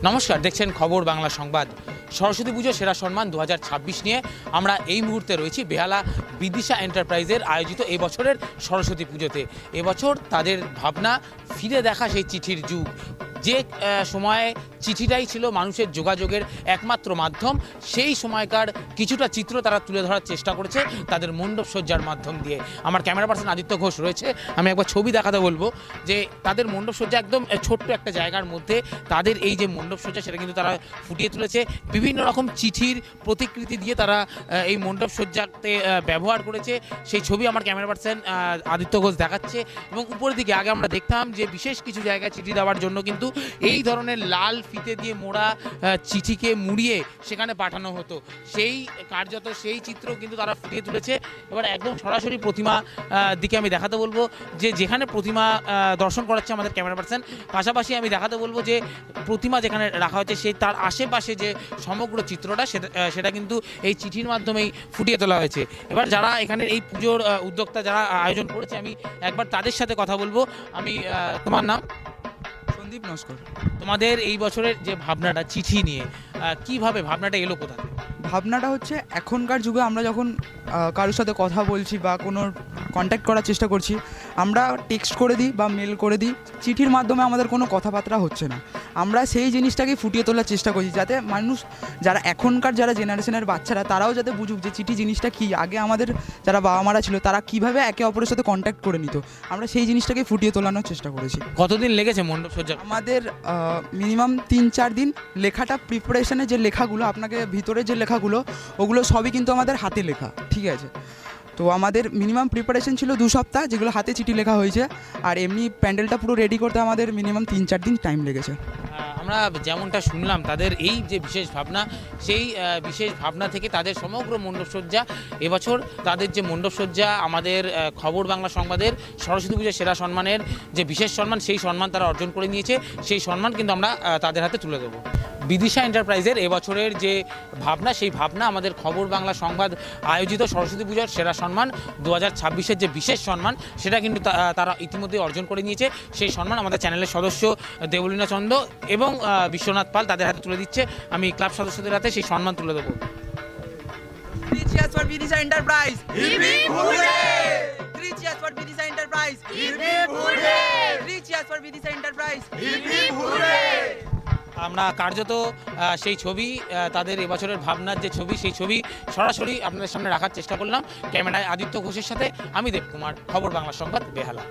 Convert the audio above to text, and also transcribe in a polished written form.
নমস্কার, দেখছেন খবর বাংলা সংবাদ। সরস্বতী পুজো সেরা সম্মান 2026 নিয়ে আমরা এই মুহূর্তে রয়েছি বেহালা বিদিশা এন্টারপ্রাইজের আয়োজিত এই বছরের সরস্বতী পুজোতে। এবছর তাদের ভাবনা ফিরে দেখা সেই চিঠির যুগ, যে সময়ে চিঠিটাই ছিল মানুষের যোগাযোগের একমাত্র মাধ্যম। সেই সময়কার কিছুটা চিত্র তারা তুলে ধরার চেষ্টা করেছে তাদের মণ্ডপ সজ্জার মাধ্যম দিয়ে। আমার ক্যামেরা পার্সন আদিত্য ঘোষ রয়েছে, আমি একবার ছবি দেখাতে বলবো যে তাদের মণ্ডপ সজ্জা একদম ছোট্ট একটা জায়গার মধ্যে তাদের এই যে মণ্ডপ সজ্জা সেটা কিন্তু তারা ফুটিয়ে তুলেছে। বিভিন্ন রকম চিঠির প্রতিকৃতি দিয়ে তারা এই মণ্ডপ সজ্জাতে ব্যবহার করেছে। সেই ছবি আমার ক্যামেরা পার্সন আদিত্য ঘোষ দেখাচ্ছে। এবং উপরের দিকে আগে আমরা দেখতাম যে বিশেষ কিছু জায়গায় চিঠি দেওয়ার জন্য কিন্তু এই ধরনের লাল ফিতে দিয়ে মোড়া চিঠিকে মুড়িয়ে সেখানে পাঠানো হতো। সেই কার্যত সেই চিত্র কিন্তু তারা ফুটিয়ে তুলেছে। এবার একদম সরাসরি প্রতিমা দিকে আমি দেখাতে বলবো যে যেখানে প্রতিমা দর্শন করাচ্ছে আমাদের ক্যামেরা পার্সন, পাশাপাশি আমি দেখাতে বলবো যে প্রতিমা যেখানে রাখা হয়েছে সেই তার আশেপাশে যে সমগ্র চিত্রটা সেটা কিন্তু এই চিঠির মাধ্যমেই ফুটিয়ে তোলা হয়েছে। এবার যারা এখানে এই পুজোর উদ্যোক্তা যারা আয়োজন করেছে আমি একবার তাদের সাথে কথা বলবো। আমি তোমার নাম? সন্দীপ নস্কর। তোমাদের এই বছরের যে ভাবনাটা চিঠি নিয়ে, কিভাবে ভাবনাটা এলো কোথা থেকে? ভাবনাটা হচ্ছে এখনকার যুগে আমরা যখন কারোর সাথে কথা বলছি বা কোনো কন্ট্যাক্ট করার চেষ্টা করছি, আমরা টেক্সট করে দিই বা মেল করে দিই, চিঠির মাধ্যমে আমাদের কোনো কথাবার্তা হচ্ছে না। আমরা সেই জিনিসটাকে ফুটিয়ে তোলার চেষ্টা করছি যাতে মানুষ যারা এখনকার যারা জেনারেশনের বাচ্চারা তারাও যাতে বুঝুক যে চিঠি জিনিসটা কী। আগে আমাদের যারা বাবা মারা ছিল তারা কীভাবে একে অপরের সাথে কন্ট্যাক্ট করে নিত, আমরা সেই জিনিসটাকে ফুটিয়ে তোলানোর চেষ্টা করেছি। কতদিন লেগেছে মণ্ডপ সজ্জা? আমাদের মিনিমাম 3-4 দিন। লেখাটা প্রিপারেশনে যে লেখাগুলো আপনাকে ভিতরে যে লেখাগুলো ওগুলো সবই কিন্তু আমাদের হাতে লেখা, ঠিক আছে? তো আমাদের মিনিমাম প্রিপারেশন ছিল 2 সপ্তাহ, যেগুলো হাতে চিঠি লেখা হয়েছে। আর এমনি প্যান্ডেলটা পুরো রেডি করতে আমাদের মিনিমাম 3-4 দিন টাইম লেগেছে। আমরা যেমনটা শুনলাম তাদের এই যে বিশেষ ভাবনা, সেই বিশেষ ভাবনা থেকে তাদের সমগ্র মণ্ডপসজ্জা, এবছর তাদের যে মণ্ডপসজ্জা আমাদের খবর বাংলা সংবাদের সরস্বতী পুজোর সেরা সম্মানের যে বিশেষ সম্মান, সেই সম্মান তারা অর্জন করে নিয়েছে। সেই সম্মান কিন্তু আমরা তাদের হাতে তুলে দেবো। বিদিশা এন্টারপ্রাইজের এবছরের যে ভাবনা, সেই ভাবনা আমাদের খবর বাংলা সংবাদ আয়োজিত সরস্বতী পুজোর সেরা সম্মান 2026-এর যে বিশেষ সম্মান সেটা কিন্তু তারা ইতিমধ্যে অর্জন করে নিয়েছে। সেই সম্মান আমাদের চ্যানেলের সদস্য দেবলীনা চন্দ এবং বিশ্বনাথ পাল তাদের হাতে তুলে দিচ্ছে। আমি ক্লাব সদস্যদের হাতে সেই সম্মান তুলে দেবো। আমরা কার্যত সেই ছবি, তাদের এবছরের ভাবনার যে ছবি, সেই ছবি সরাসরি আপনাদের সামনে রাখার চেষ্টা করলাম। ক্যামেরায় আদিত্য ঘোষের সাথে আমি দেবকুমার, খবর বাংলা সংবাদ, বেহালা।